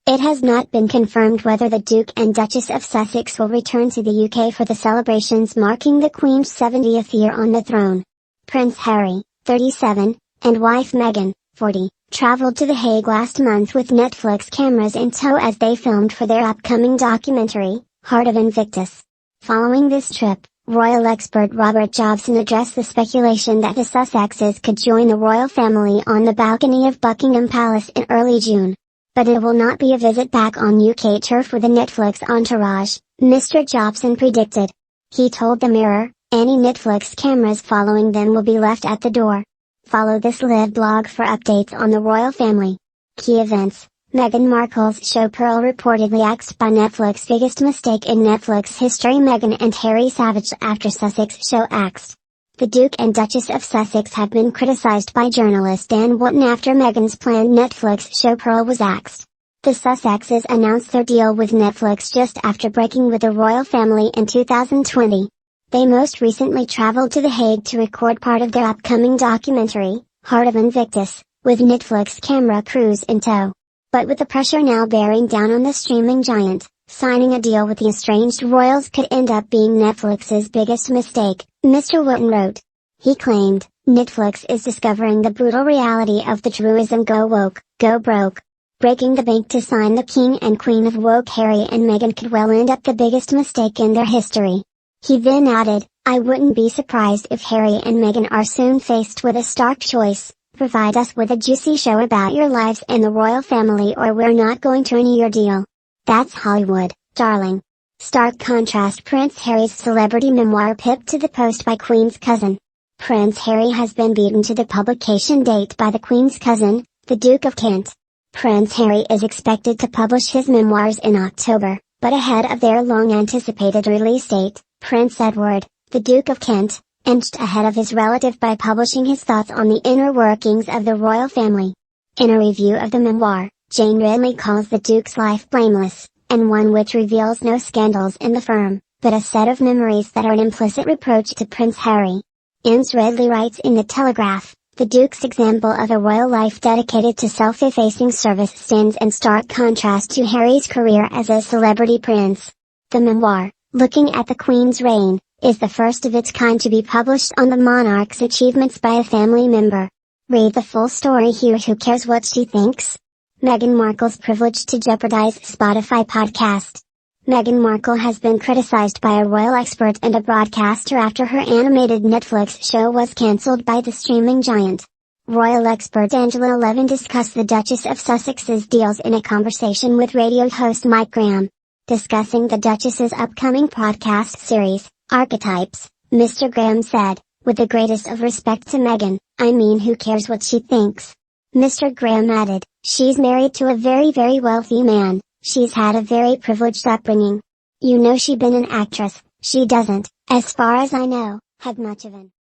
It has not been confirmed whether the Duke and Duchess of Sussex will return to the UK for the celebrations marking the Queen's 70th year on the throne. Prince Harry, 37, and wife Meghan, 40, traveled to The Hague last month with Netflix cameras in tow as they filmed for their upcoming documentary, Heart of Invictus. Following this trip, royal expert Robert Jobson addressed the speculation that the Sussexes could join the royal family on the balcony of Buckingham Palace in early June. But it will not be a visit back on UK turf with a Netflix entourage, Mr. Jobson predicted. He told the Mirror, any Netflix cameras following them will be left at the door. Follow this live blog for updates on the royal family. Key events: Meghan Markle's show Pearl reportedly axed by Netflix. Biggest mistake in Netflix history. Meghan and Harry savaged after Sussex show axed. The Duke and Duchess of Sussex have been criticized by journalist Dan Wootton after Meghan's planned Netflix show Pearl was axed. The Sussexes announced their deal with Netflix just after breaking with the royal family in 2020. They most recently traveled to The Hague to record part of their upcoming documentary, Heart of Invictus, with Netflix camera crews in tow. But with the pressure now bearing down on the streaming giant, signing a deal with the estranged royals could end up being Netflix's biggest mistake, Mr. Wootton wrote. He claimed, Netflix is discovering the brutal reality of the truism go woke, go broke. Breaking the bank to sign the King and Queen of Woke Harry and Meghan could well end up the biggest mistake in their history. He then added, I wouldn't be surprised if Harry and Meghan are soon faced with a stark choice: provide us with a juicy show about your lives and the royal family, or we're not going to renew your deal. That's Hollywood, darling. Stark contrast. Prince Harry's celebrity memoir pipped to the post by Queen's cousin. Prince Harry has been beaten to the publication date by the Queen's cousin, the Duke of Kent. Prince Harry is expected to publish his memoirs in October, but ahead of their long-anticipated release date, Prince Edward, the Duke of Kent, inched ahead of his relative by publishing his thoughts on the inner workings of the royal family. In a review of the memoir, Jane Ridley calls the Duke's life blameless, and one which reveals no scandals in the firm, but a set of memories that are an implicit reproach to Prince Harry. Innes Ridley writes in The Telegraph, the Duke's example of a royal life dedicated to self-effacing service stands in stark contrast to Harry's career as a celebrity prince. The memoir, looking at the Queen's reign, is the first of its kind to be published on the monarch's achievements by a family member. Read the full story here. Who cares what she thinks? Meghan Markle's privilege to jeopardize Spotify podcast. Meghan Markle has been criticized by a royal expert and a broadcaster after her animated Netflix show was cancelled by the streaming giant. Royal expert Angela Levin discussed the Duchess of Sussex's deals in a conversation with radio host Mike Graham. Discussing the Duchess's upcoming podcast series, Archetypes, Mr. Graham said, with the greatest of respect to Meghan, I mean, who cares what she thinks? Mr. Graham added, she's married to a very wealthy man, she's had a very privileged upbringing. You know, she's been an actress, she doesn't, as far as I know, have much of an